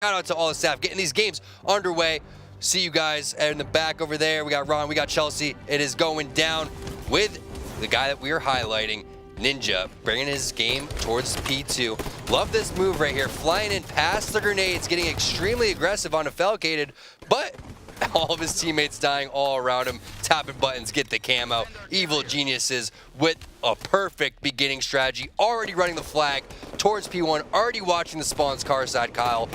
Shout out to all the staff getting these games underway. See you guys in the back over there. We got Ron, we got Chelsea. It is going down with the guy that we are highlighting, Ninja, bringing his game towards P2. Love this move right here, flying in past the grenades, getting extremely aggressive on a Falcated, but all of his teammates dying all around him, tapping buttons, get the camo. Evil Geniuses with a perfect beginning strategy, already running the flag towards P1, already watching the spawns car side, Kyle.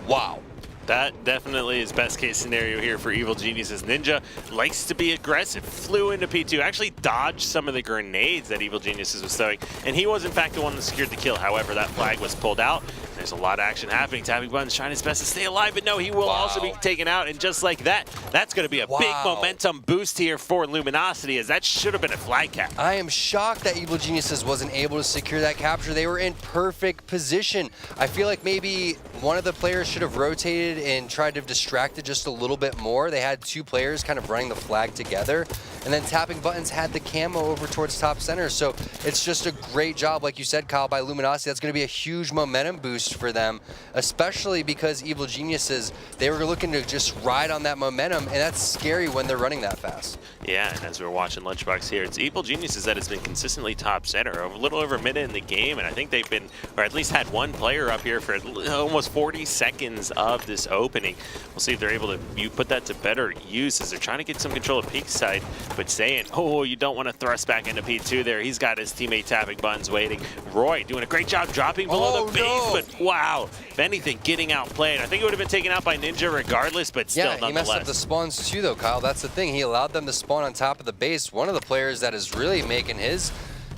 Wow. That definitely is best case scenario here for Evil Geniuses. Ninja likes to be aggressive, flew into P2, actually dodged some of the grenades that Evil Geniuses was throwing, and he was in fact the one that secured the kill. However, that flag was pulled out. There's a lot of action happening. Tapping Buttons trying his best to stay alive, but no, he will also be taken out. And just like that, that's going to be a big momentum boost here for Luminosity, as that should have been a flag cap. I am shocked that Evil Geniuses wasn't able to secure that capture. They were in perfect position. I feel like maybe one of the players should have rotated and tried to distract it just a little bit more. They had two players kind of running the flag together, and then Tapping Buttons had the camo over towards top center. So it's just a great job, like you said, Kyle, by Luminosity. That's going to be a huge momentum boost for them, especially because Evil Geniuses, they were looking to just ride on that momentum, and that's scary when they're running that fast. Yeah, and as we're watching Lunchbox here, it's Evil Geniuses that has been consistently top center, a little over a minute in the game, and I think they've been, or at least had one player up here for almost 40 seconds of this opening. We'll see if they're able to put that to better use as they're trying to get some control of peak side, but saying, oh, you don't want to thrust back into P2 there. He's got his teammate Tapping Buttons waiting. Roy doing a great job dropping below the base, but wow, if anything, getting outplayed. I think it would have been taken out by Ninja regardless, but still, nonetheless. Yeah, he messed up the spawns too, though, Kyle. That's the thing. He allowed them to spawn on top of the base. One of the players that is really making his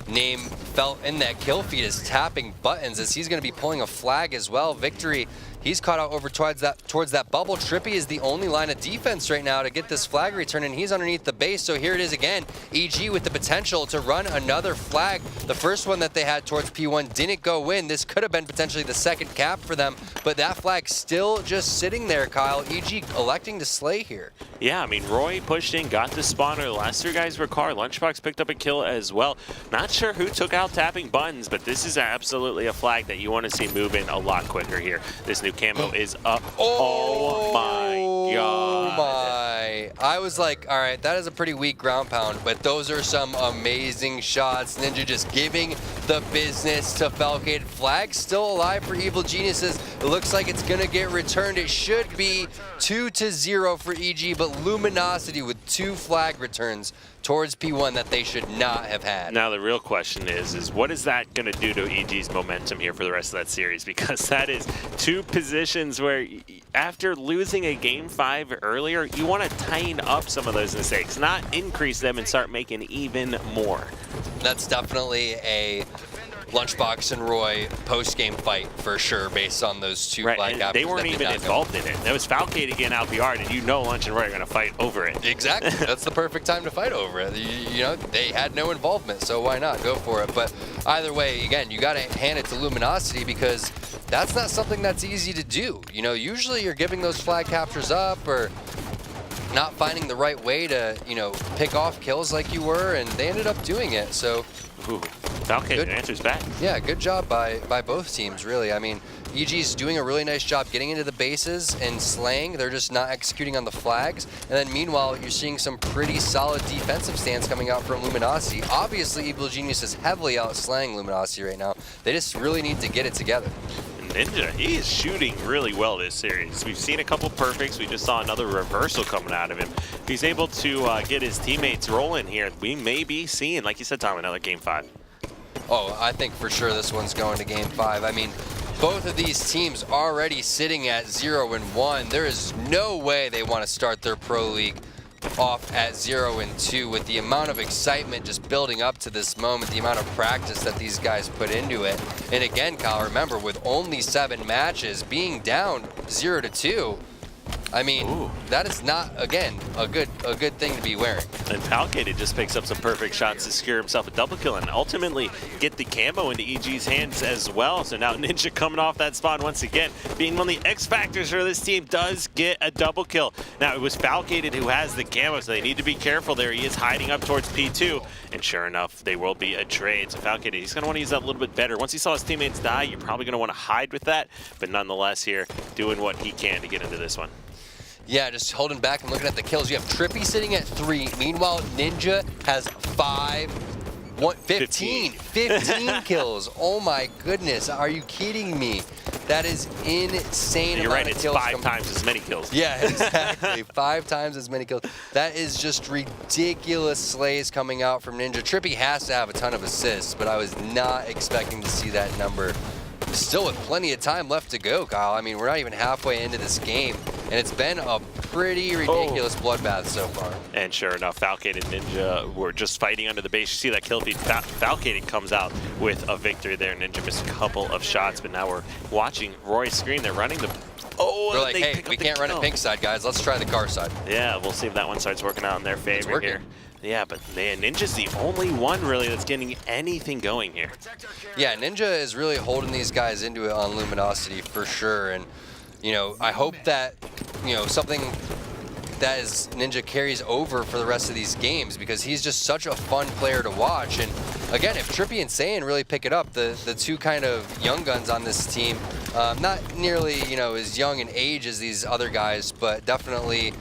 name felt in that kill feed is Tapping Buttons, as he's going to be pulling a flag as well. Victory. He's caught out over towards that bubble. Trippy is the only line of defense right now to get this flag return, and he's underneath the base. So here it is again. EG with the potential to run another flag. The first one that they had towards P1 didn't go in. This could have been potentially the second cap for them, but that flag still just sitting there, Kyle. EG electing to slay here. Yeah, I mean, Roy pushed in, got the spawner. The last three guys were car. Lunchbox picked up a kill as well. Not sure who took out Tapping Buttons, but this is absolutely a flag that you want to see move in a lot quicker here. This new camo is up. Oh my god. I was like, all right, that is a pretty weak ground pound, but those are some amazing shots. Ninja just giving the business to Falcade. Flag still alive for Evil Geniuses. It looks like it's gonna get returned. It should be 2-0 for EG, but Luminosity with 2 flag returns towards P1 that they should not have had. Now the real question is what is that going to do to EG's momentum here for the rest of that series? Because that is 2 positions where after losing a game 5 earlier, you want to tighten up some of those mistakes, not increase them and start making even more. That's definitely a Lunchbox and Roy post-game fight for sure, based on those 2 flag captures. They weren't even involved in it. That was Falcade again out PR'd, and you know Lunch and Roy are going to fight over it. Exactly. That's the perfect time to fight over it. You know, they had no involvement, so why not? Go for it. But either way, again, you got to hand it to Luminosity, because that's not something that's easy to do. You know, usually you're giving those flag captures up or not finding the right way to, you know, pick off kills like you were, and they ended up doing it. So Falcade answers back. Yeah, good job by both teams, really. I mean, EG's doing a really nice job getting into the bases and slaying. They're just not executing on the flags. And then meanwhile, you're seeing some pretty solid defensive stands coming out from Luminosity. Obviously, Evil Genius is heavily outslaying Luminosity right now. They just really need to get it together. Ninja, he is shooting really well this series. We've seen a couple perfects. We just saw another reversal coming out of him. If he's able to get his teammates rolling here, we may be seeing, like you said, Tom, another game 5. Oh, I think for sure this one's going to game 5. I mean, both of these teams already sitting at 0-1. There is no way they want to start their pro league off at 0-2 with the amount of excitement just building up to this moment, the amount of practice that these guys put into it. And again, Kyle, remember, with only 7 matches, being down 0-2, I mean, Ooh. that is not, again, a good thing to be wearing. And Falcated just picks up some perfect shots to secure himself a double kill and ultimately get the camo into EG's hands as well. So now Ninja coming off that spawn once again, being one of the X factors for this team, does get a double kill. Now it was Falcated who has the camo, so they need to be careful there. He is hiding up towards P2, and sure enough, they will be a trade. So Falcated, he's going to want to use that a little bit better. Once he saw his teammates die, you're probably going to want to hide with that, but nonetheless here, doing what he can to get into this one. Yeah, just holding back and looking at the kills. You have Trippy sitting at 3. Meanwhile, Ninja has 15 kills. Oh my goodness. Are you kidding me? That is insane. You're right, it's 5 times as many kills. Yeah, exactly. 5 times as many kills. That is just ridiculous slays coming out from Ninja. Trippy has to have a ton of assists, but I was not expecting to see that number. Still with plenty of time left to go, Kyle. I mean, we're not even halfway into this game, and it's been a pretty ridiculous bloodbath so far. And sure enough, Falcated and Ninja were just fighting under the base. You see that kill feed. Falcated comes out with a victory there. Ninja missed a couple of shots, but now we're watching Roy's screen. They're running the... Oh, they're like, hey, we can't run it pink side, guys. Let's try the car side. Yeah, we'll see if that one starts working out in their favor here. Yeah, but man, Ninja's the only one really that's getting anything going here. Yeah, Ninja is really holding these guys into it on Luminosity for sure. And, you know, I hope that, you know, something that is Ninja carries over for the rest of these games, because he's just such a fun player to watch. And again, if Trippy and Saiyan really pick it up, the two kind of young guns on this team, not nearly, you know, as young in age as these other guys, but definitely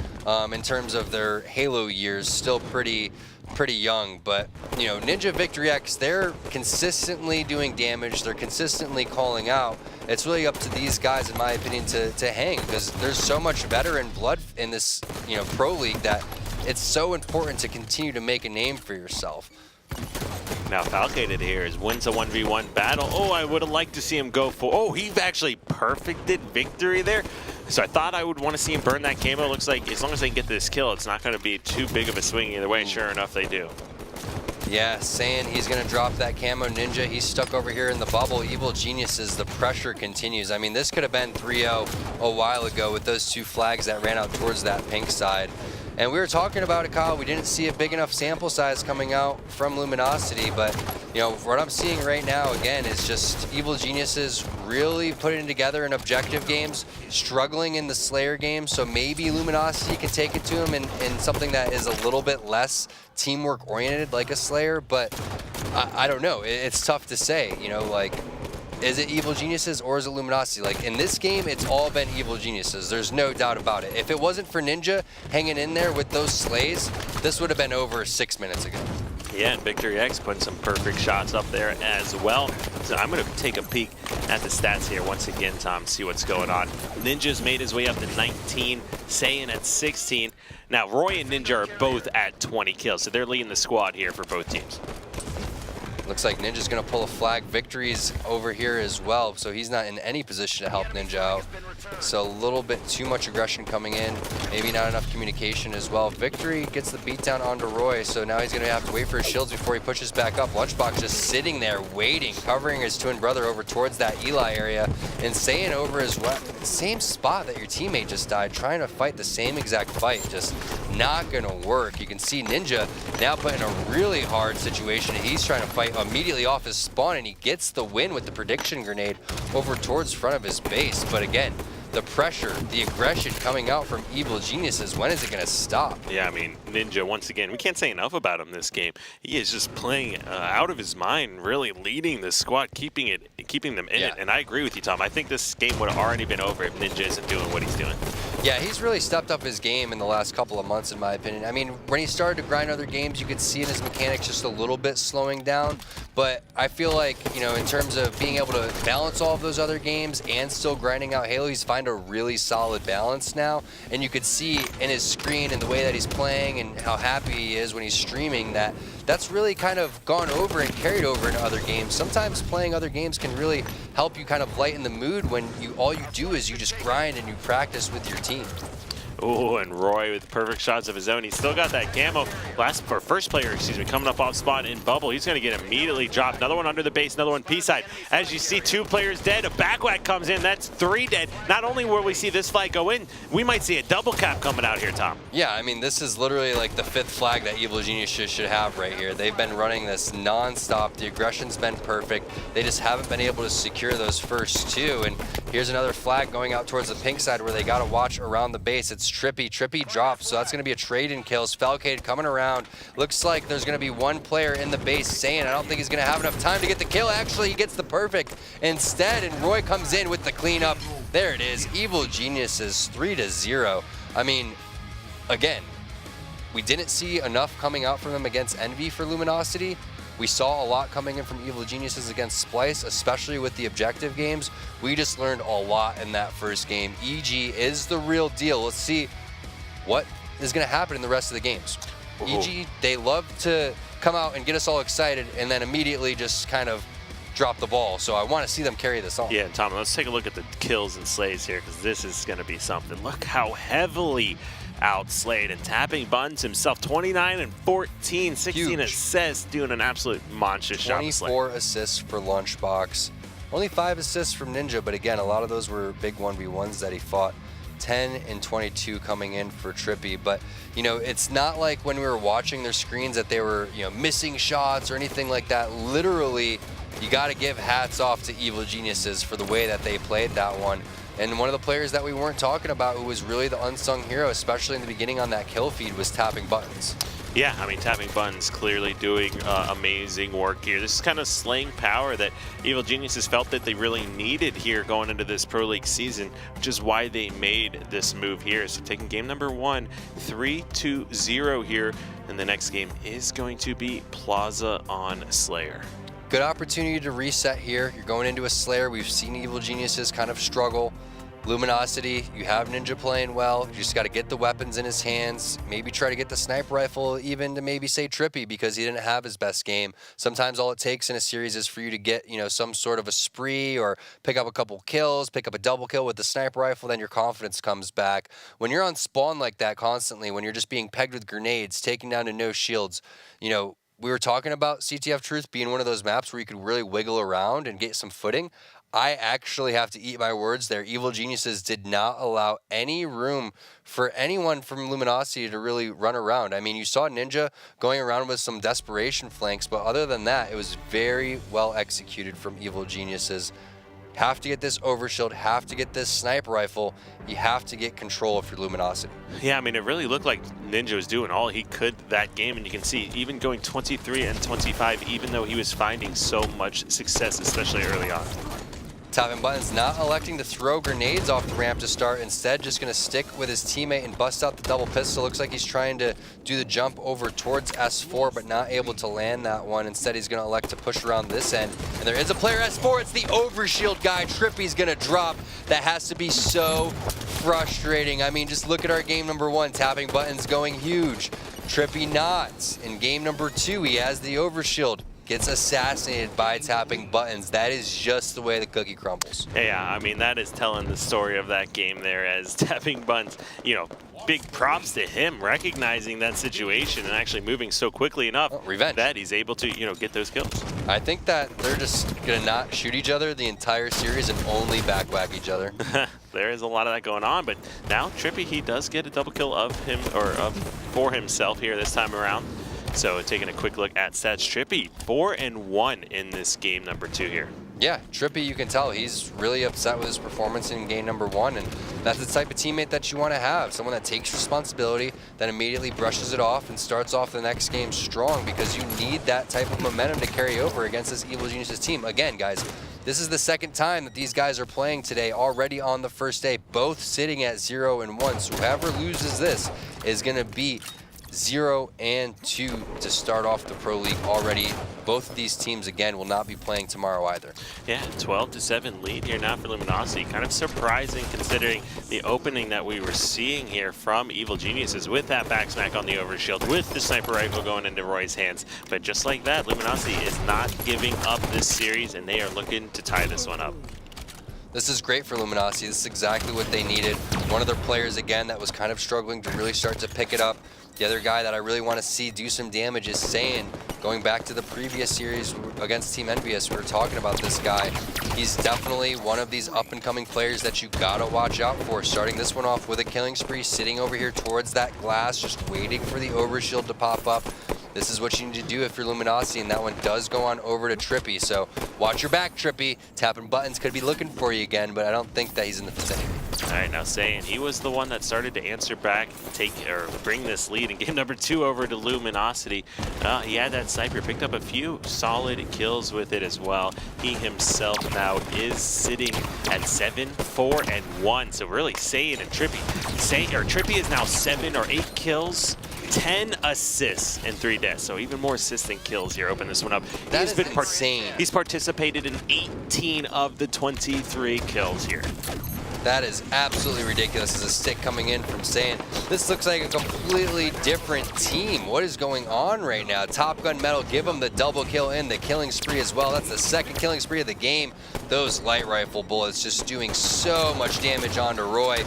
in terms of their Halo years, still pretty young. But, you know, Ninja Victory X, they're consistently doing damage. They're consistently calling out. It's really up to these guys, in my opinion, to hang, because there's so much veteran blood in this, you know, pro league that it's so important to continue to make a name for yourself. Now Falcated here wins a 1v1 battle. Oh, I would have liked to see him go for... Oh, he actually perfected victory there. So I thought I would want to see him burn that camo. Looks like as long as they can get this kill, it's not going to be too big of a swing either way. Sure enough, they do. Yeah, saying he's going to drop that camo. Ninja, he's stuck over here in the bubble. Evil Geniuses, the pressure continues. I mean, this could have been 3-0 a while ago with those 2 flags that ran out towards that pink side. And we were talking about it, Kyle. We didn't see a big enough sample size coming out from Luminosity, but you know what I'm seeing right now again is just Evil Geniuses really putting together in objective games, struggling in the Slayer game. So maybe Luminosity can take it to him in something that is a little bit less teamwork oriented, like a Slayer. But I don't know. It's tough to say. You know, like, is it Evil Geniuses or is it Luminosity? Like, in this game, it's all been Evil Geniuses. There's no doubt about it. If it wasn't for Ninja hanging in there with those slays, this would have been over 6 minutes ago. Yeah, and Victory X putting some perfect shots up there as well. So I'm going to take a peek at the stats here once again, Tom, see what's going on. Ninja's made his way up to 19, Saiyan at 16. Now, Roy and Ninja are both at 20 kills, so they're leading the squad here for both teams. Looks like Ninja's going to pull a flag. Victory's over here as well, so he's not in any position to help Ninja out. So a little bit too much aggression coming in, maybe not enough communication as well. Victory gets the beatdown onto Roy, so now he's going to have to wait for his shields before he pushes back up. Lunchbox just sitting there waiting, covering his twin brother over towards that Eli area, and Saiyan over as well. Same spot that your teammate just died, trying to fight the same exact fight, just not going to work. You can see Ninja now put in a really hard situation. He's trying to fight immediately off his spawn, and he gets the win with the prediction grenade over towards front of his base. But again, the pressure, the aggression coming out from Evil Geniuses, when is it going to stop? Yeah, I mean, Ninja, once again, we can't say enough about him this game. He is just playing out of his mind, really leading the squad, keeping them in it. And I agree with you, Tom. I think this game would have already been over if Ninja isn't doing what he's doing. Yeah, he's really stepped up his game in the last couple of months, in my opinion. I mean, when he started to grind other games, you could see in his mechanics just a little bit slowing down. But I feel like, you know, in terms of being able to balance all of those other games and still grinding out Halo, he's found a really solid balance now. And you could see in his screen and the way that he's playing and how happy he is when he's streaming that that's really kind of gone over and carried over into other games. Sometimes playing other games can really help you kind of lighten the mood when all you do is you just grind and you practice with your team. Oh, and Roy with perfect shots of his own. He's still got that camo. First player, coming up off spot in bubble. He's going to get immediately dropped. Another one under the base, another one P-side. As you see, 2 players dead. A backwhack comes in. That's 3 dead. Not only will we see this flag go in, we might see a double cap coming out here, Tom. Yeah, I mean, this is literally like the 5th flag that Evil Geniuses should have right here. They've been running this non-stop. The aggression's been perfect. They just haven't been able to secure those first 2. And here's another flag going out towards the pink side where they got to watch around the base. It's Trippy. Trippy drops, so that's going to be a trade in kills. Falcade coming around. Looks like there's going to be 1 player in the base saying, I don't think he's going to have enough time to get the kill. Actually, he gets the perfect instead, and Roy comes in with the cleanup. There it is. Evil Geniuses 3-0. I mean, again, we didn't see enough coming out from them against Envy for Luminosity. We saw a lot coming in from Evil Geniuses against Splice, especially with the objective games. We just learned a lot in that first game. EG is the real deal. Let's see what is going to happen in the rest of the games. EG, they love to come out and get us all excited and then immediately just kind of drop the ball. So I want to see them carry this on. Yeah, Tom, let's take a look at the kills and slays here, because this is going to be something. Look how heavily outslayed, and tapping Buns himself, 29 and 14, 16 Huge. assists, doing an absolute monstrous job. 24 assists for Lunchbox, only 5 assists from Ninja, but again, a lot of those were big 1v1s that he fought. 10 and 22 coming in for Trippy, but you know, it's not like when we were watching their screens that they were, you know, missing shots or anything like that. Literally, you got to give hats off to Evil Geniuses for the way that they played that one. And one of the players that we weren't talking about who was really the unsung hero, especially in the beginning on that kill feed, was Tapping Buttons. Yeah, I mean, Tapping Buttons clearly doing amazing work here. This is kind of slaying power that Evil Geniuses felt that they really needed here going into this Pro League season, which is why they made this move here. So taking game number 1, 3-0 here, and the next game is going to be Plaza on Slayer. Good opportunity to reset here. You're going into a Slayer. We've seen Evil Geniuses kind of struggle. Luminosity, you have Ninja playing well. You just got to get the weapons in his hands. Maybe try to get the sniper rifle, even to maybe say Trippy, because he didn't have his best game. Sometimes all it takes in a series is for you to get, you know, some sort of a spree or pick up a couple kills, pick up a double kill with the sniper rifle, then your confidence comes back. When you're on spawn like that constantly, when you're just being pegged with grenades, taken down to no shields, you know, we were talking about CTF Truth being one of those maps where you could really wiggle around and get some footing. I actually have to eat my words there. Evil Geniuses did not allow any room for anyone from Luminosity to really run around. I mean, you saw Ninja going around with some desperation flanks, but other than that, it was very well executed from Evil Geniuses. Have to get this overshield, have to get this sniper rifle, you have to get control of your Luminosity. Yeah, I mean, it really looked like Ninja was doing all he could that game, and you can see even going 23 and 25, even though he was finding so much success, especially early on. Tapping Buttons not electing to throw grenades off the ramp to start, instead just going to stick with his teammate and bust out the double pistol. Looks like he's trying to do the jump over towards S4, but not able to land that one. Instead, he's going to elect to push around this end. And there is a player S4. It's the overshield guy. Trippy's going to drop. That has to be so frustrating. I mean, just look at our game number 1. Tapping Buttons going huge. Trippy not. In game number 2, he has the overshield. Gets assassinated by Tapping Buttons. That is just the way the cookie crumbles. Yeah, I mean, that is telling the story of that game there, as Tapping Buttons, you know, big props to him recognizing that situation and actually moving so quickly enough that he's able to, you know, get those kills. I think that they're just gonna not shoot each other the entire series and only backwhack each other. There is a lot of that going on, but now Trippy, he does get a double kill of him, or for himself here this time around. So taking a quick look at stats, Trippy 4-1 in this game number 2 here. Yeah, Trippy, you can tell he's really upset with his performance in game number 1, and that's the type of teammate that you want to have. Someone that takes responsibility, then immediately brushes it off and starts off the next game strong, because you need that type of momentum to carry over against this Evil Geniuses team. Again, guys, this is the second time that these guys are playing today, already on the first day, both sitting at 0-1. So whoever loses this is going to be 0-2 to start off the Pro League already. Both of these teams, again, will not be playing tomorrow either. Yeah, 12-7 lead here now for Luminosity. Kind of surprising considering the opening that we were seeing here from Evil Geniuses with that back smack on the overshield, with the sniper rifle going into Roy's hands. But just like that, Luminosity is not giving up this series, and they are looking to tie this one up. This is great for Luminosity. This is exactly what they needed. One of their players, again, that was kind of struggling to really start to pick it up. The other guy that I really want to see do some damage is Saiyan. Going back to the previous series against Team Envious, we were talking about this guy. He's definitely one of these up-and-coming players that you gotta watch out for. Starting this one off with a killing spree, sitting over here towards that glass, just waiting for the overshield to pop up. This is what you need to do if you're Luminosity, and that one does go on over to Trippy. So watch your back, Trippy. Tapping buttons could be looking for you again, but I don't think that he's in the vicinity. All right, now Saiyan, he was the one that started to answer back, bring this lead in game number 2 over to Luminosity. He had that sniper, picked up a few solid kills with it as well. He himself now is sitting at 7, 4, and 1. So really, Saiyan and Trippy. Trippy is now 7 or 8 kills. 10 assists and 3 deaths, so even more assists than kills here. Open this one up. That is insane. He's participated in 18 of the 23 kills here. That is absolutely ridiculous as a stick coming in from Saiyan. This looks like a completely different team. What is going on right now? Top Gun Metal, give him the double kill and the killing spree as well. That's the second killing spree of the game. Those light rifle bullets just doing so much damage onto Roy.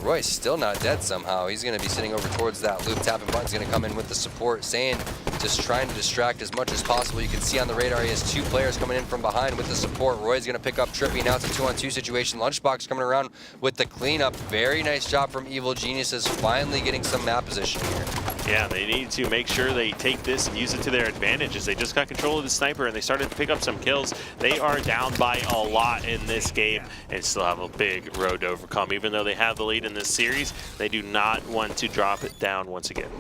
Roy's still not dead somehow. He's going to be sitting over towards that loop. Tapping button's going to come in with the support. Saiyan just trying to distract as much as possible. You can see on the radar he has 2 players coming in from behind with the support. Roy's going to pick up Trippy. Now it's a 2-on-2 situation. Lunchbox coming around with the cleanup. Very nice job from Evil Geniuses, finally getting some map position here. Yeah, they need to make sure they take this and use it to their advantage as they just got control of the sniper and they started to pick up some kills. They are down by a lot in this game and still have a big road to overcome. Even though they have the lead in this series, they do not want to drop it down once again.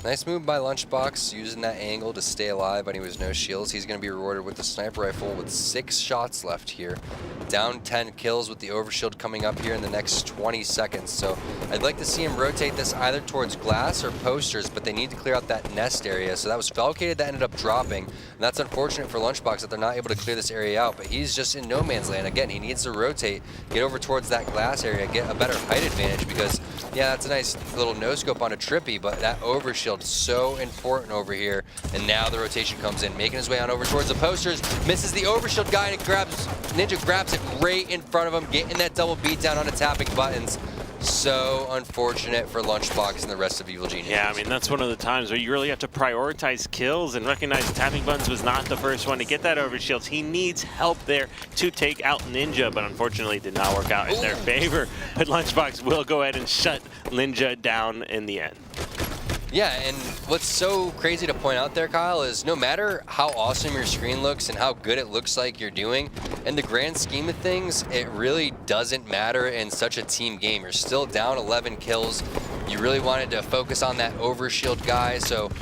Nice move by Lunchbox, using that angle to stay alive, but he was no shields. He's going to be rewarded with the sniper rifle with 6 shots left here. Down 10 kills with the overshield coming up here in the next 20 seconds. So I'd like to see him rotate this either towards glass or posters, but they need to clear out that nest area. So that was Falcated that ended up dropping. And that's unfortunate for Lunchbox that they're not able to clear this area out, but he's just in no man's land. Again, he needs to rotate, get over towards that glass area, get a better height advantage because, yeah, that's a nice little no-scope on a Trippy, but that overshield so important over here. And now the rotation comes in, making his way on over towards the posters, misses the overshield guy, and Ninja grabs it right in front of him, getting that double beat down on the tapping buttons. So unfortunate for Lunchbox and the rest of Evil Genius. Yeah, I mean, that's one of the times where you really have to prioritize kills and recognize tapping buttons was not the first one to get that overshield. He needs help there to take out Ninja, but unfortunately did not work out in their favor. But Lunchbox will go ahead and shut Ninja down in the end. Yeah, and what's so crazy to point out there, Kyle, is no matter how awesome your screen looks and how good it looks like you're doing, in the grand scheme of things, it really doesn't matter in such a team game. You're still down 11 kills. You really wanted to focus on that overshield guy, so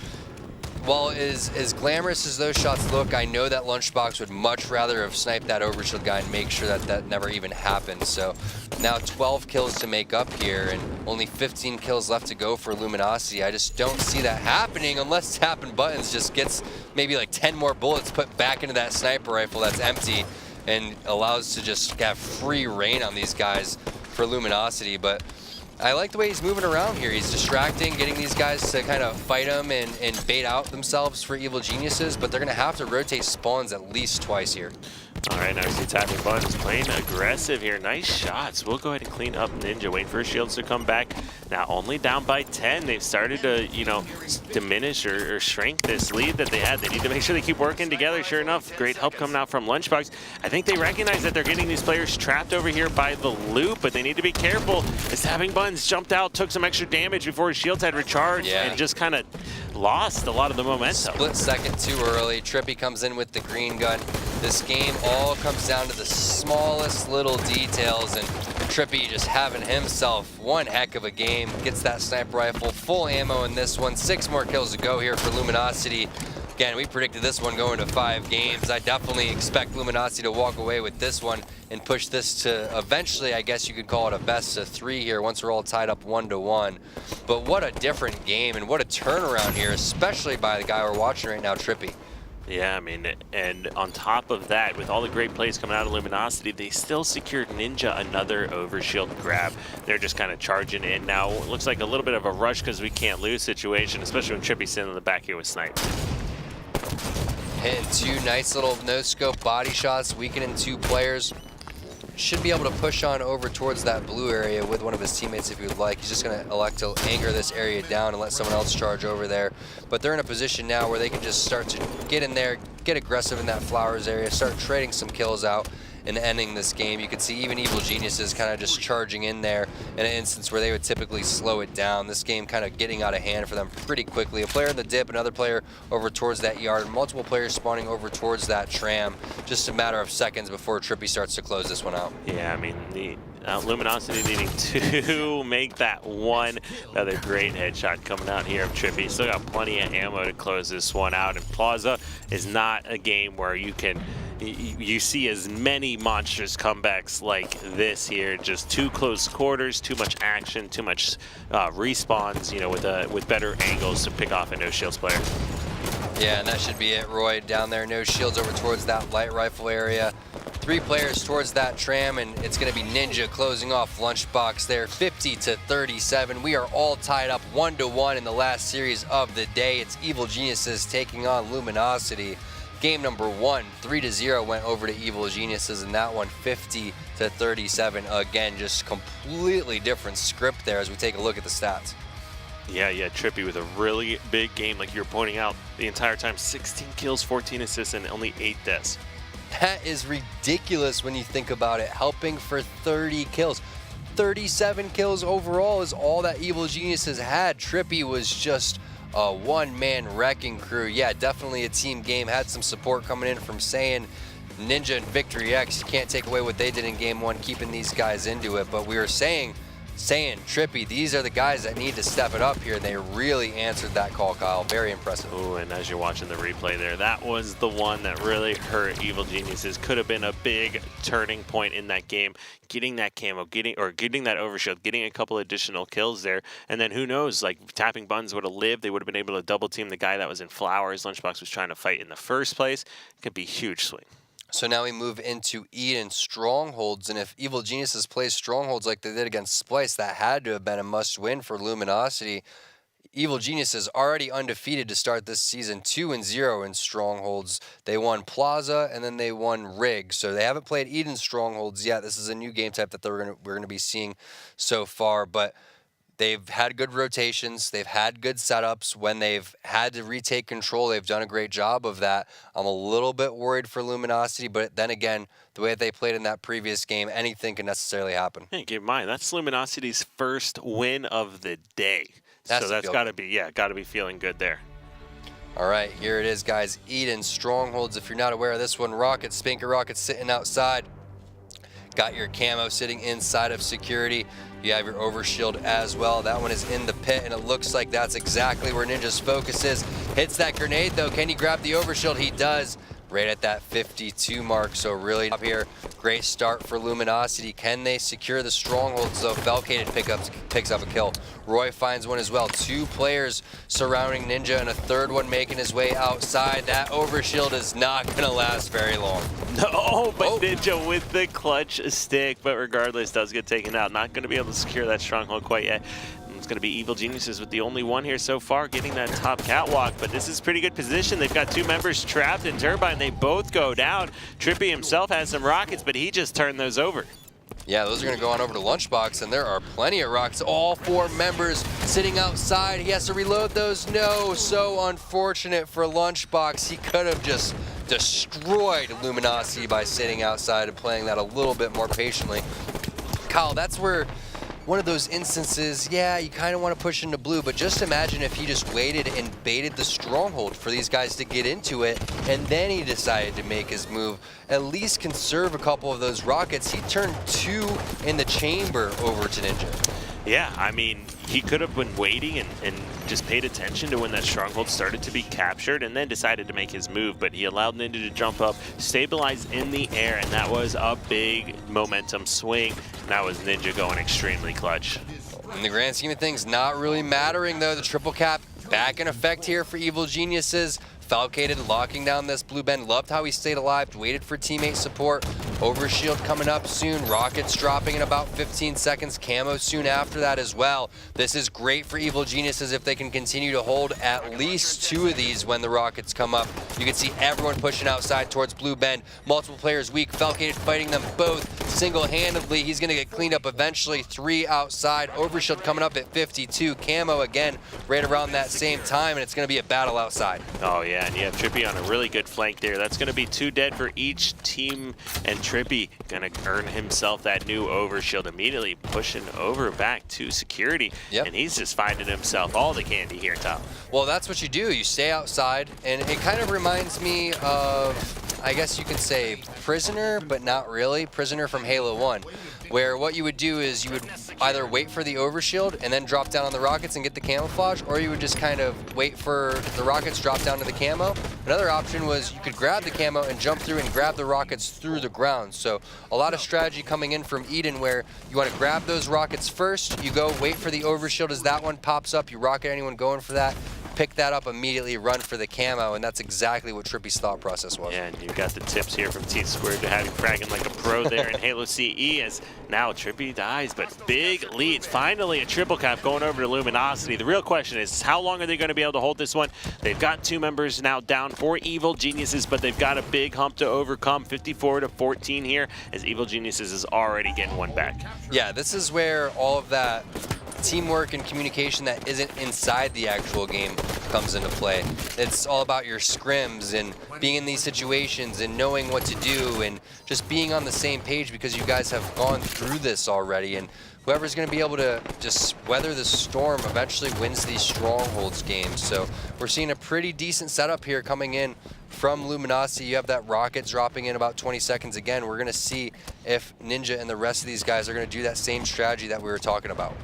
while as glamorous as those shots look, I know that Lunchbox would much rather have sniped that overshield guy and make sure that that never even happened. So now 12 kills to make up here and only 15 kills left to go for Luminosity. I just don't see that happening unless Tapping Buttons just gets maybe like 10 more bullets put back into that sniper rifle that's empty and allows to just have free reign on these guys for Luminosity. But I like the way he's moving around here. He's distracting, getting these guys to kind of fight him and bait out themselves for Evil Geniuses, but they're going to have to rotate spawns at least twice here. All right, now we see Tapping Buttons playing aggressive here. Nice shots. We'll go ahead and clean up Ninja. Wait for his shields to come back. Now only down by 10. They've started to, you know, diminish or shrink this lead that they had. They need to make sure they keep working together. Sure enough, great help coming out from Lunchbox. I think they recognize that they're getting these players trapped over here by the loop, but they need to be careful. As Tapping Buttons jumped out, took some extra damage before his shields had recharged, and just kind of lost a lot of the momentum. Split second too early. Trippy comes in with the green gun. This game all comes down to the smallest little details, and Trippy just having himself one heck of a game. Gets that sniper rifle, full ammo in this one. 6 more kills to go here for Luminosity. Again, we predicted this one going to 5 games. I definitely expect Luminosity to walk away with this one and push this to eventually, I guess you could call it a best of 3 here once we're all tied up 1-1. But what a different game and what a turnaround here, especially by the guy we're watching right now, Trippy. Yeah, I mean, and on top of that, with all the great plays coming out of Luminosity, they still secured Ninja another overshield grab. They're just kind of charging in now. It looks like a little bit of a rush because we can't lose situation, especially when Trippy's sitting in the back here with Snipe. Hitting 2 nice little no-scope body shots, weakening 2 players. should be able to push on over towards that blue area with one of his teammates if he would like. He's just going to elect to anchor this area down and let someone else charge over there. But they're in a position now where they can just start to get in there, get aggressive in that flowers area, start trading some kills out and ending this game. You could see even Evil Geniuses kind of just charging in there in an instance where they would typically slow it down. This game kind of getting out of hand for them pretty quickly. A player in the dip, another player over towards that yard, multiple players spawning over towards that tram. Just a matter of seconds before Trippy starts to close this one out. Yeah, I mean, the Luminosity needing to make that one. Another great headshot coming out here of Trippy. Still got plenty of ammo to close this one out. And Plaza is not a game where you see as many monstrous comebacks like this here. Just too close quarters, too much action, too much respawns, you know, with better angles to pick off a no shields player. Yeah, and that should be it. Roy down there, no shields over towards that light rifle area. 3 players towards that tram, and it's going to be Ninja closing off Lunchbox there, 50-37. We are all tied up 1-1 in the last series of the day. It's Evil Geniuses taking on Luminosity. Game number 1, 3-0 went over to Evil Geniuses, and that one 50-37. Again, just completely different script there as we take a look at the stats. Yeah, Trippy with a really big game, like you were pointing out the entire time. 16 kills, 14 assists, and only 8 deaths. That is ridiculous when you think about it. Helping for 30 kills. 37 kills overall is all that Evil Geniuses had. Trippy was just a one-man wrecking crew. Yeah, definitely a team game. Had some support coming in from Saiyan, Ninja, and Victory X. You can't take away what they did in game 1, keeping these guys into it. But we were saying, Trippy, these are the guys that need to step it up here. And they really answered that call, Kyle. Very impressive. Ooh, and as you're watching the replay there, that was the one that really hurt Evil Geniuses. Could have been a big turning point in that game. Getting that camo, getting that overshield, getting a couple additional kills there. And then who knows, like tapping buttons would have lived. They would have been able to double team the guy that was in flowers Lunchbox was trying to fight in the first place. It could be a huge swing. So now we move into Eden Strongholds, and if Evil Geniuses plays Strongholds like they did against Splice, that had to have been a must-win for Luminosity. Evil Geniuses already undefeated to start this season, 2-0 in Strongholds. They won Plaza, and then they won Rig. So they haven't played Eden Strongholds yet. This is a new game type that we're going to be seeing so far, but they've had good rotations. They've had good setups. When they've had to retake control, they've done a great job of that. I'm a little bit worried for Luminosity, but then again, the way that they played in that previous game, anything can necessarily happen. Hey, keep in mind, that's Luminosity's first win of the day. So that's got to be feeling good there. All right, here it is, guys. Eden Strongholds. If you're not aware of this one, Rocket, Spinker Rocket sitting outside. Got your camo sitting inside of security. You have your overshield as well. That one is in the pit, and it looks like that's exactly where Ninja's focus is. Hits that grenade, though. Can he grab the overshield? He does. Right at that 52 mark, so really up here. Great start for Luminosity. Can they secure the strongholds, though? Velcated picks up a kill. Roy finds one as well. 2 players surrounding Ninja, and a third one making his way outside. That overshield is not going to last very long. No, but Ninja with the clutch stick, but regardless, does get taken out. Not going to be able to secure that stronghold quite yet. It's going to be Evil Geniuses with the only one here so far getting that top catwalk, but this is pretty good position. They've got 2 members trapped in Turbine. They both go down. Trippy himself has some rockets, but he just turned those over. Yeah, those are going to go on over to Lunchbox, and there are plenty of rockets. All 4 members sitting outside. He has to reload those. No, so unfortunate for Lunchbox. He could have just destroyed Luminosity by sitting outside and playing that a little bit more patiently. Kyle, that's where one of those instances, yeah, you kind of want to push into blue, but just imagine if he just waited and baited the stronghold for these guys to get into it, and then he decided to make his move. At least conserve a couple of those rockets. He turned 2 in the chamber over to Ninja. Yeah, I mean, he could have been waiting and just paid attention to when that stronghold started to be captured and then decided to make his move, but he allowed Ninja to jump up, stabilize in the air, and that was a big momentum swing. That was Ninja going extremely clutch. In the grand scheme of things, not really mattering, though. The triple cap back in effect here for Evil Geniuses. Falcated locking down this blue bend. Loved how he stayed alive, waited for teammate support. Overshield coming up soon. Rockets dropping in about 15 seconds. Camo soon after that as well. This is great for Evil Geniuses if they can continue to hold at least 2 of these when the Rockets come up. You can see everyone pushing outside towards Blue Bend. Multiple players weak. Falcated fighting them both single-handedly. He's going to get cleaned up eventually. 3 outside. Overshield coming up at 52. Camo again right around that same time, and it's going to be a battle outside. Oh yeah, and you have Trippy on a really good flank there. That's going to be 2 dead for each team, and Trippy going to earn himself that new overshield, immediately pushing over back to security. Yep. And he's just finding himself all the candy here, Tom. Well, that's what you do. You stay outside, and it kind of reminds me of, I guess you could say, Prisoner, but not really. Prisoner from Halo 1, where what you would do is you would either wait for the overshield and then drop down on the rockets and get the camouflage, or you would just kind of wait for the rockets, drop down to the camo. Another option was you could grab the camo and jump through and grab the rockets through the ground. So a lot of strategy coming in from Eden, where you want to grab those rockets first, you go wait for the overshield as that one pops up, you rocket anyone going for that, pick that up immediately, run for the camo, and that's exactly what Trippy's thought process was. Yeah, and you've got the tips here from T-Squared to have him fragging like a pro there in Halo CE, as now Trippy dies, but big leads. Finally a triple cap going over to Luminosity. The real question is, how long are they going to be able to hold this one? They've got 2 members now down for Evil Geniuses, but they've got a big hump to overcome, 54-14 here, as Evil Geniuses is already getting one back. Yeah, this is where all of that teamwork and communication that isn't inside the actual game comes into play. It's all about your scrims and being in these situations and knowing what to do and just being on the same page, because you guys have gone through this already, and whoever's going to be able to just weather the storm eventually wins these strongholds games. So we're seeing a pretty decent setup here coming in from Luminosity. You have that rocket dropping in about 20 seconds again. We're going to see if Ninja and the rest of these guys are going to do that same strategy that we were talking about.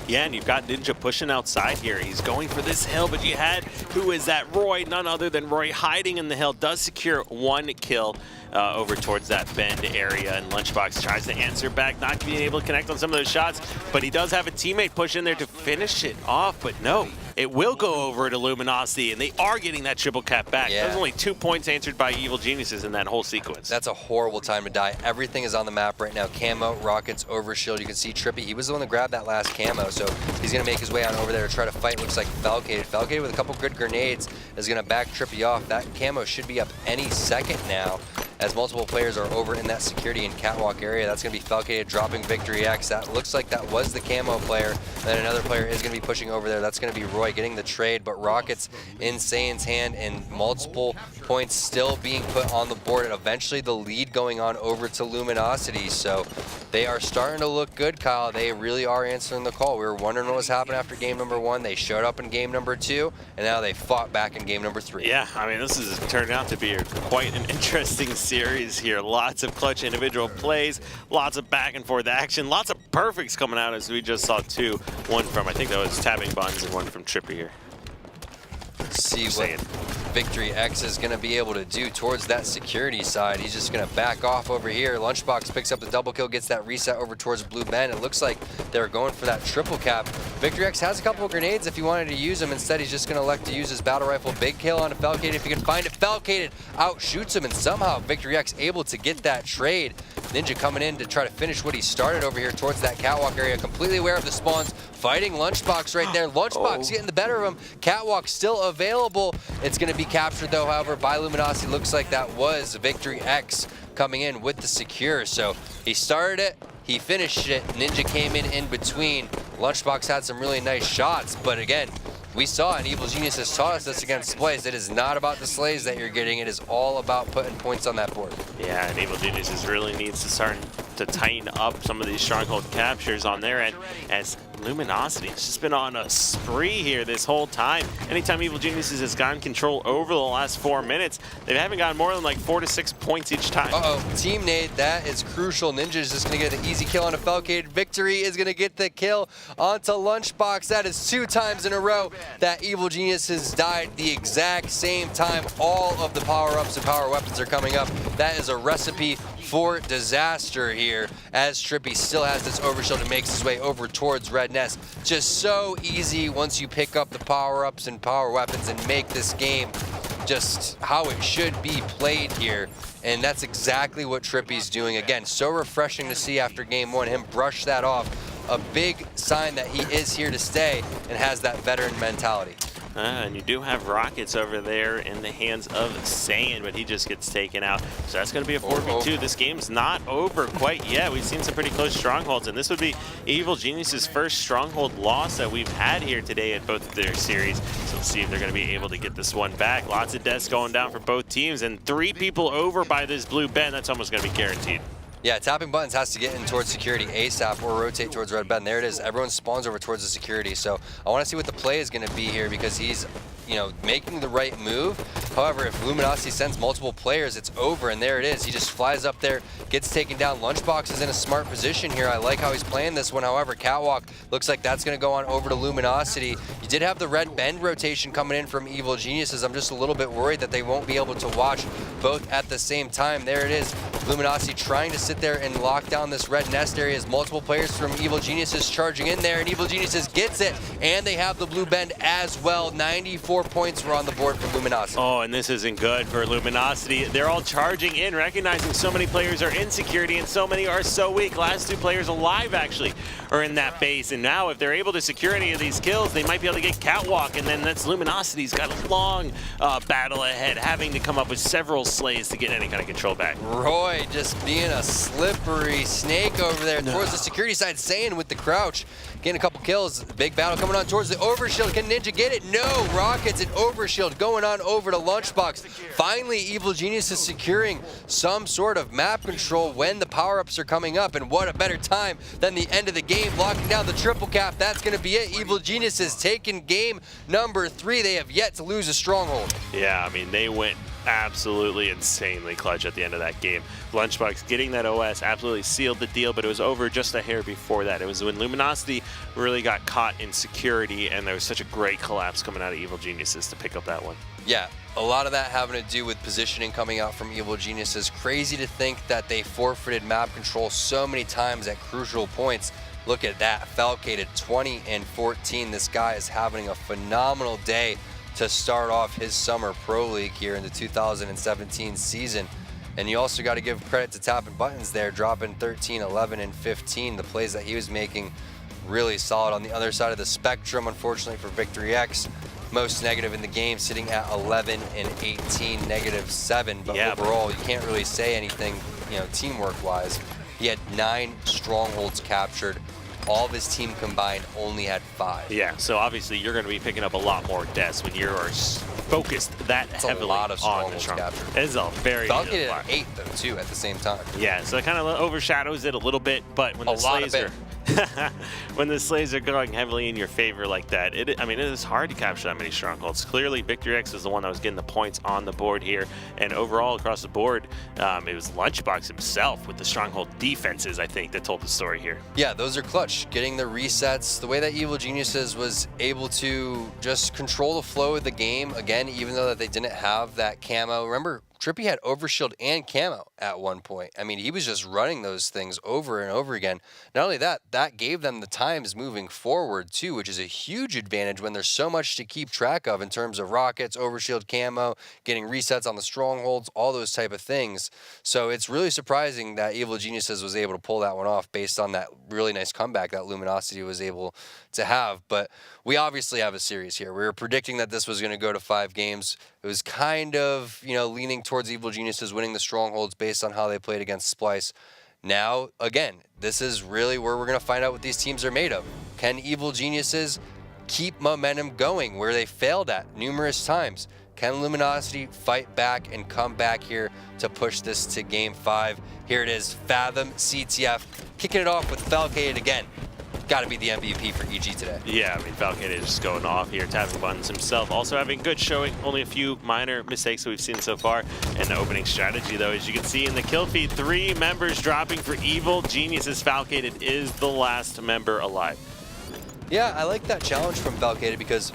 Yeah, and you've got Ninja pushing outside here. He's going for this hill, but you had, who is that? Roy, none other than Roy, hiding in the hill, does secure 1 kill over towards that bend area, and Lunchbox tries to answer back, not being able to connect on some of those shots, but he does have a teammate push in there to finish it off, but no, it will go over to Luminosity, and they are getting that triple cap back. Yeah. There's only 2 points answered by Evil Geniuses in that whole sequence. That's a horrible time to die. Everything is on the map right now. Camo, rockets, overshield. You can see Trippy, he was the one that grabbed that last camo, so he's going to make his way on over there to try to fight. Looks like Falcated. Falcated with a couple good grenades is going to back Trippy off. That camo should be up any second now, as multiple players are over in that security and catwalk area. That's going to be Falcated dropping Victory X. That looks like that was the camo player. And then another player is going to be pushing over there. That's going to be Roy getting the trade, but Rockets in Saiyin's hand, and multiple points still being put on the board, and eventually the lead going on over to Luminosity. So they are starting to look good, Kyle. They really are answering the call. We were wondering what was happening after game number 1. They showed up in game number 2, and now they fought back in game number 3. Yeah, I mean, this is turned out to be quite an interesting series here. Lots of clutch individual plays, lots of back and forth action, lots of perfects coming out, as we just saw 2. One from, I think that was Tapping Buns, and one from Trippy here. See what Victory X is going to be able to do towards that security side. He's just going to back off over here. Lunchbox picks up the double kill, gets that reset over towards Blue Bend. It looks like they're going for that triple cap. Victory X has a couple of grenades if he wanted to use them. Instead, he's just going to elect to use his battle rifle. Big kill on a Falcated if he can find it. Falcated outshoots him, and somehow Victory X able to get that trade. Ninja coming in to try to finish what he started over here towards that catwalk area. Completely aware of the spawns. Fighting Lunchbox right there. Lunchbox getting the better of him. Catwalk still available. It's going to be captured, though, however, by Luminosity. Looks like that was Victory X coming in with the secure. So he started it. He finished it. Ninja came in between. Lunchbox had some really nice shots, but again, we saw, and Evil Genius has taught us this against Slays. It is not about the Slays that you're getting. It is all about putting points on that board. Yeah, and Evil Geniuses really needs to start to tighten up some of these stronghold captures on their end, as Luminosity has just been on a spree here this whole time. Anytime Evil Geniuses has gotten control over the last 4 minutes, they haven't gotten more than like 4 to 6 points each time. Team nade, that is crucial. Ninja is just going to get an easy kill on a Falcated. Victory is going to get the kill onto Lunchbox. That is 2 times in a row that Evil Geniuses died the exact same time. All of the power-ups and power weapons are coming up. That is a recipe for disaster here, as Trippy still has this overshield and makes his way over towards Red Nest. Just so easy once you pick up the power-ups and power weapons and make this game just how it should be played here. And that's exactly what Trippy's doing. Again, so refreshing to see after game one, him brush that off. A big sign that he is here to stay and has that veteran mentality. And you do have Rockets over there in the hands of Saiyan, but he just gets taken out. So that's going to be a 4v2. This game's not over quite yet. We've seen some pretty close strongholds, and this would be Evil Genius's first stronghold loss that we've had here today at both of their series. So let's see if they're going to be able to get this one back. Lots of deaths going down for both teams, and 3 people over by this blue Ben. That's almost going to be guaranteed. Yeah, tapping buttons has to get in towards security ASAP or rotate towards red bed. And there it is. Everyone spawns over towards the security. So I want to see what the play is going to be here because he's, making the right move. However, if Luminosity sends multiple players, it's over. And there it is. He just flies up there, gets taken down. Lunchbox is in a smart position here. I like how he's playing this one. However, Catwalk looks like that's going to go on over to Luminosity. You did have the red bend rotation coming in from Evil Geniuses. I'm just a little bit worried that they won't be able to watch both at the same time. There it is. Luminosity trying to sit there and lock down this red nest area as multiple players from Evil Geniuses charging in there, and Evil Geniuses gets it, and they have the blue bend as well. 94 points were on the board for Luminosity. Oh, and this isn't good for Luminosity. They're all charging in, recognizing so many players are in security and so many are so weak. Last 2 players alive, actually, are in that base, and now if they're able to secure any of these kills, they might be able to get Catwalk, and then that's Luminosity's got a long battle ahead, having to come up with several slays to get any kind of control back. Roy just being a slippery snake over there towards the security side. Saiyan with the crouch, getting a couple kills. Big battle coming on towards the overshield. Can Ninja get it? No. Rockets and overshield going on over to Lunchbox. Finally, Evil Genius is securing some sort of map control when the power-ups are coming up. And what a better time than the end of the game, locking down the triple cap. That's going to be it. Evil Genius is taking game number 3. They have yet to lose a stronghold. Yeah, I mean, they went absolutely insanely clutch at the end of that game. Lunchbox getting that OS absolutely sealed the deal, but it was over just a hair before that. It was when Luminosity really got caught in security, and there was such a great collapse coming out of Evil Geniuses to pick up that one. Yeah, a lot of that having to do with positioning coming out from Evil Geniuses. Crazy to think that they forfeited map control so many times at crucial points. Look at that, Falcated 20 and 14. This guy is having a phenomenal day to start off his summer pro league here in the 2017 season. And you also got to give credit to tapping buttons there, dropping 13, 11, and 15. The plays that he was making really solid. On the other side of the spectrum, unfortunately for Victory X, most negative in the game, sitting at 11 and 18, -7. But yeah, overall, you can't really say anything, teamwork wise. He had 9 strongholds captured. All of his team combined only had 5. Yeah, so obviously you're going to be picking up a lot more deaths when you're focused that heavily a lot of on the strongholds captured. It's a very Falcated at 8 though too at the same time. Yeah, so it kind of overshadows it a little bit, but when the slays are when the slays are going heavily in your favor like that, it is hard to capture that many strongholds. Clearly, Victory X is the one that was getting the points on the board here, and overall across the board, it was Lunchbox himself with the stronghold defenses, I think, that told the story here. Yeah, those are clutch. Getting the resets, the way that Evil Geniuses was able to just control the flow of the game, again, even though that they didn't have that camo. Remember, Trippy had overshield and camo at one point. I mean, he was just running those things over and over again. Not only that, that gave them the times moving forward too, which is a huge advantage when there's so much to keep track of in terms of rockets, overshield, camo, getting resets on the strongholds, all those type of things. So it's really surprising that Evil Geniuses was able to pull that one off based on that really nice comeback that Luminosity was able to have. But we obviously have a series here. We were predicting that this was going to go to 5 games. It was kind of, leaning towards Evil Geniuses winning the strongholds based on how they played against Splice. Now, again, this is really where we're going to find out what these teams are made of. Can Evil Geniuses keep momentum going where they failed at numerous times? Can Luminosity fight back and come back here to push this to Game 5? Here it is, Fathom CTF, kicking it off with Falcated again. Got to be the MVP for EG today. Yeah, I mean, Falcated is just going off here. Tapping buttons himself. Also having good showing. Only a few minor mistakes that we've seen so far. And the opening strategy, though, as you can see in the kill feed, 3 members dropping for Evil Geniuses. Falcated is the last member alive. Yeah, I like that challenge from Falcated because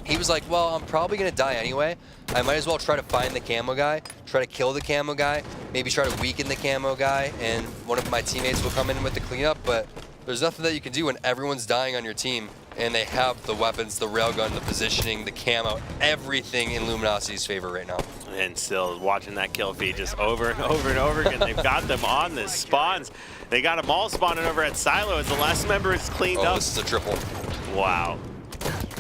he was like, well, I'm probably going to die anyway. I might as well try to find the camo guy, try to kill the camo guy, maybe try to weaken the camo guy, and one of my teammates will come in with the cleanup, but there's nothing that you can do when everyone's dying on your team and they have the weapons, the railgun, the positioning, the camo, everything in Luminosity's favor right now. And still watching that kill feed just over and over and over again. They've got them on the spawns. They got them all spawning over at Silo as the last member is cleaned up. This is a triple. Wow.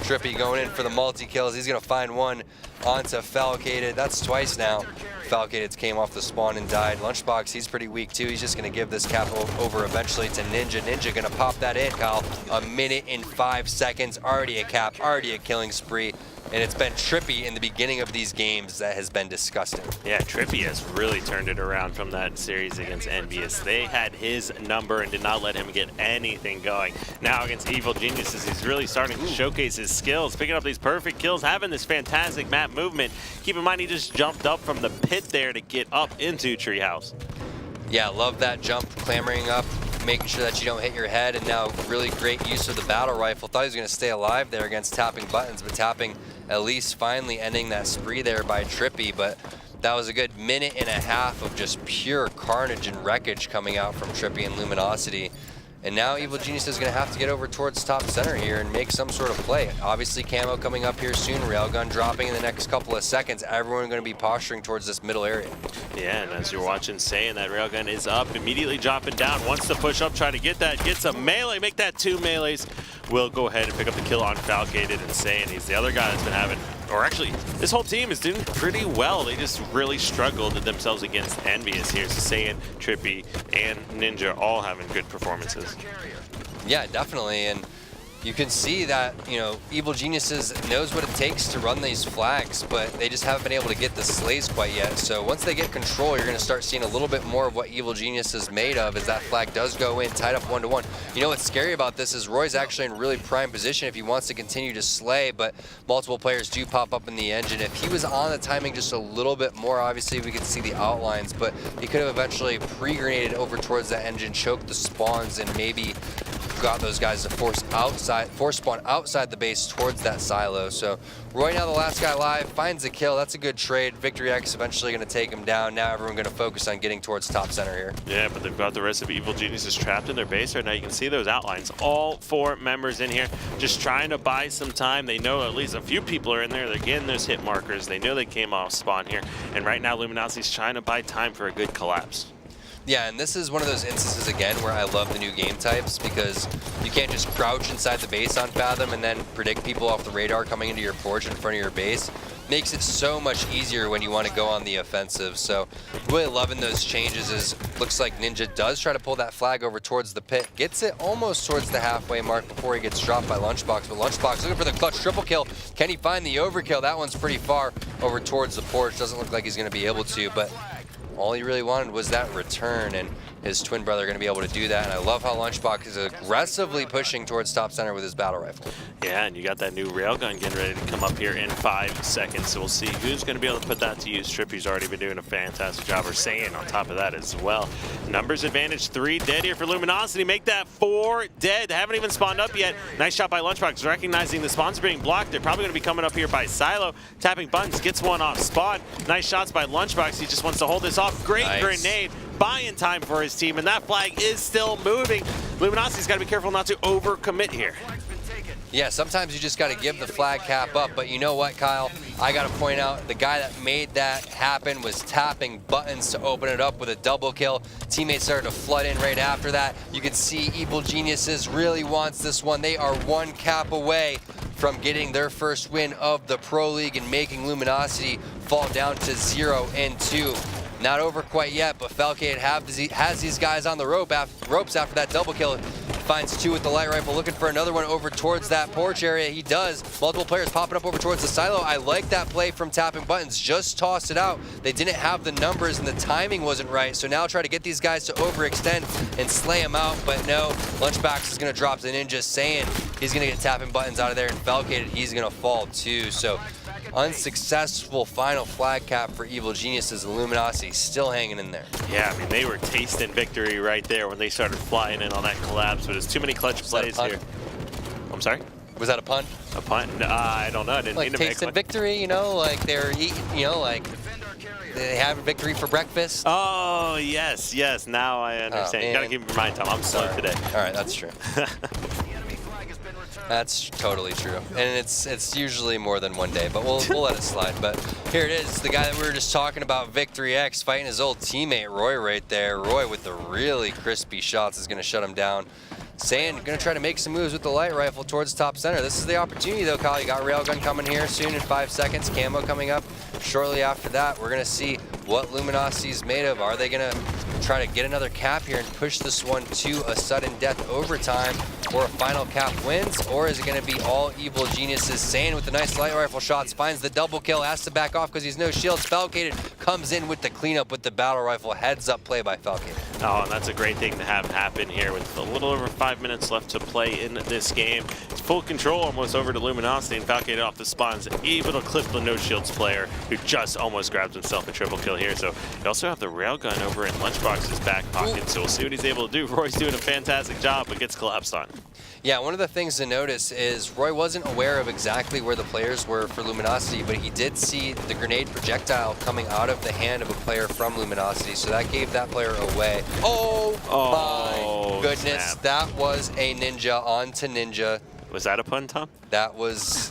Trippy going in for the multi-kills. He's going to find one onto Falcated. That's twice now. Falcated came off the spawn and died. Lunchbox, he's pretty weak too. He's just going to give this cap over eventually to Ninja. Ninja going to pop that in, Kyle. 1 minute and 5 seconds. Already a cap, already a killing spree. And it's been Trippy in the beginning of these games that has been disgusting. Yeah, Trippy has really turned it around from that series against Envious. They had his number and did not let him get anything going. Now against Evil Geniuses, he's really starting to showcase his skills, picking up these perfect kills, having this fantastic map movement. Keep in mind, he just jumped up from the pit there to get up into Treehouse. Yeah, love that jump, clambering up, making sure that you don't hit your head, and now really great use of the battle rifle. Thought he was going to stay alive there against tapping buttons, but tapping at least finally ending that spree there by Trippy. But that was a good minute and a half of just pure carnage and wreckage coming out from Trippy and Luminosity. And now Evil Genius is going to have to get over towards top center here and make some sort of play. Obviously, camo coming up here soon. Railgun dropping in the next couple of seconds. Everyone going to be posturing towards this middle area. Yeah, and as you're watching Saiyan, that railgun is up, immediately dropping down. Wants to push up, try to get that. Gets a melee, make that 2 melees. Will go ahead and pick up the kill on Falcated and Saiyan. He's the other guy that's been having, or actually, this whole team is doing pretty well. They just really struggled themselves against Envious here. So Saiyan, Trippy, and Ninja all having good performances. Yeah, definitely. And you can see that, you know, Evil Geniuses knows what it takes to run these flags, but they just haven't been able to get the slays quite yet. So once they get control, you're going to start seeing a little bit more of what Evil Genius is made of as that flag does go in, tied up 1-1. You know what's scary about this is Roy's actually in really prime position if he wants to continue to slay, but multiple players do pop up in the engine. If he was on the timing just a little bit more, obviously we could see the outlines, but he could have eventually pre-grenaded over towards that engine, choked the spawns, and maybe got those guys to force spawn outside the base towards that silo. So Roy, now the last guy alive, finds a kill. That's a good trade. Victory X eventually going to take him down. Now everyone going to focus on getting towards top center here. Yeah, but they've got the rest of Evil Geniuses trapped in their base right now. You can see those outlines. All 4 members in here just trying to buy some time. They know at least a few people are in there. They're getting those hit markers. They know they came off spawn here. And right now Luminosity's trying to buy time for a good collapse. Yeah, and this is one of those instances again where I love the new game types because you can't just crouch inside the base on Fathom and then predict people off the radar coming into your forge in front of your base. Makes it so much easier when you want to go on the offensive. So really loving those changes. Is looks like Ninja does try to pull that flag over towards the pit. Gets it almost towards the halfway mark before he gets dropped by Lunchbox. But Lunchbox looking for the clutch triple kill. Can he find the overkill? That one's pretty far over towards the porch. Doesn't look like he's going to be able to, but all he really wanted was that return, and his twin brother going to be able to do that. And I love how Lunchbox is aggressively pushing towards top center with his battle rifle. Yeah, and you got that new railgun getting ready to come up here in 5 seconds. So we'll see who's going to be able to put that to use. Trippy's already been doing a fantastic job, or Saiyan on top of that as well. Numbers advantage, 3 dead here for Luminosity. Make that 4 dead. They haven't even spawned up yet. Nice shot by Lunchbox, recognizing the spawns being blocked. They're probably going to be coming up here by Silo. Tapping buttons, gets one off spawn. Nice shots by Lunchbox. He just wants to hold this off. Great grenade. Buying time for his team, and that flag is still moving. Luminosity's got to be careful not to overcommit here. Yeah, sometimes you just got to give the flag cap up, but you know what, Kyle? I got to point out the guy that made that happen was tapping buttons to open it up with a double kill. Teammates started to flood in right after that. You can see Evil Geniuses really wants this one. They are 1 cap away from getting their first win of the Pro League and making Luminosity fall down to 0-2. Not over quite yet, but Falcade has these guys on the ropes after that double kill. Finds 2 with the light rifle, looking for another one over towards that porch area. He does. Multiple players popping up over towards the silo. I like that play from tapping buttons. Just tossed it out. They didn't have the numbers and the timing wasn't right. So now try to get these guys to overextend and slay them out. But no, Lunchbox is going to drop the Ninja, saying he's going to get tapping buttons out of there, and Falcade, he's going to fall too. So unsuccessful final flag cap for Evil Geniuses, and Luminosity still hanging in there. Yeah, I mean, they were tasting victory right there when they started flying in on that collapse, but it's too many clutch plays here. I'm sorry? Was that a pun? A pun? I don't know. I didn't mean to make one. Like tasting victory, you know, like they're eating, you know, like they have a victory for breakfast. Oh, yes, yes. Now I understand. You gotta keep in mind, Tom. I'm slow today. All right, that's true. That's totally true, and it's usually more than one day, but we'll let it slide. But here it is, the guy that we were just talking about, Victory X, fighting his old teammate Roy right there. Roy with the really crispy shots is going to shut him down. Sand going to try to make some moves with the light rifle towards top center. This is the opportunity though, Kyle. You got Railgun coming here soon in 5 seconds. Camo coming up shortly after that. We're going to see what Luminosity is made of. Are they going to try to get another cap here and push this one to a sudden death overtime, or a final cap wins? Or is it going to be all Evil Geniuses? Sand with the nice light rifle shots finds the double kill, has to back off because he's no shields. Falcated comes in with the cleanup with the battle rifle. Heads up play by Falcated. Oh, and that's a great thing to have happen here with a little over 5 minutes left to play in this game. It's full control almost over to Luminosity, and Falcated off the spawns, able to clip the no shields player who just almost grabs himself a triple kill here. So you also have the Railgun over in Lunchbox's back pocket, so we'll see what he's able to do. Roy's doing a fantastic job, but gets collapsed on. Yeah, one of the things to notice is Roy wasn't aware of exactly where the players were for Luminosity, but he did see the grenade projectile coming out of the hand of a player from Luminosity, so that gave that player away. Oh my goodness, snap. That was a ninja onto ninja. Was that a pun, Tom? That was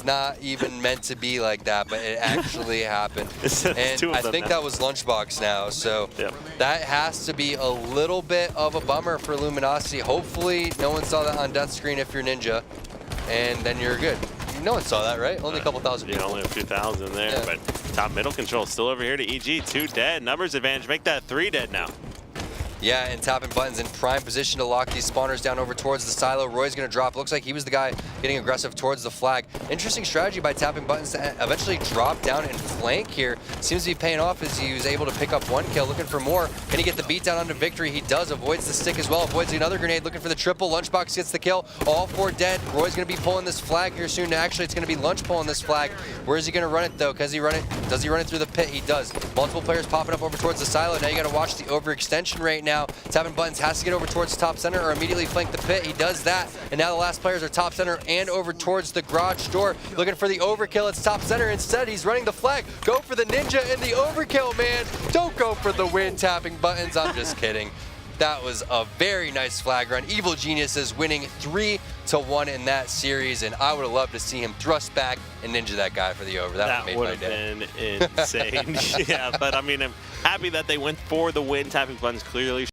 not even meant to be like that, but it actually happened. And I think that was Lunchbox now, so that has to be a little bit of a bummer for Luminosity. Hopefully no one saw that on death screen if you're ninja, and then you're good. No one saw that, right? Only a couple thousand people. Yeah, only a few thousand there, but top middle control still over here to EG. 2 dead, numbers advantage, make that 3 dead now. Yeah, and tapping buttons in prime position to lock these spawners down over towards the silo. Roy's going to drop. Looks like he was the guy getting aggressive towards the flag. Interesting strategy by tapping buttons to eventually drop down and flank here. Seems to be paying off as he was able to pick up 1 kill. Looking for more. Can he get the beat down onto Victory? He does. Avoids the stick as well. Avoids another grenade. Looking for the triple. Lunchbox gets the kill. All 4 dead. Roy's going to be pulling this flag here soon. Actually, it's going to be Lunch pulling this flag. Where is he going to run it, though? Does he run it through the pit? He does. Multiple players popping up over towards the silo. Now you got to watch the overextension right now. Tapping buttons has to get over towards top center or immediately flank the pit. He does that, and now the last players are top center and over towards the garage door. Looking for the overkill. It's top center. Instead, he's running the flag. Go for the ninja and the overkill, man. Don't go for the win, tapping buttons. I'm just kidding. That was a very nice flag run. Evil Geniuses winning 3-1 in that series, and I would have loved to see him thrust back and ninja that guy for the over. That would have been insane. Yeah, but I mean, I'm happy that they went for the win. Tapping buttons clearly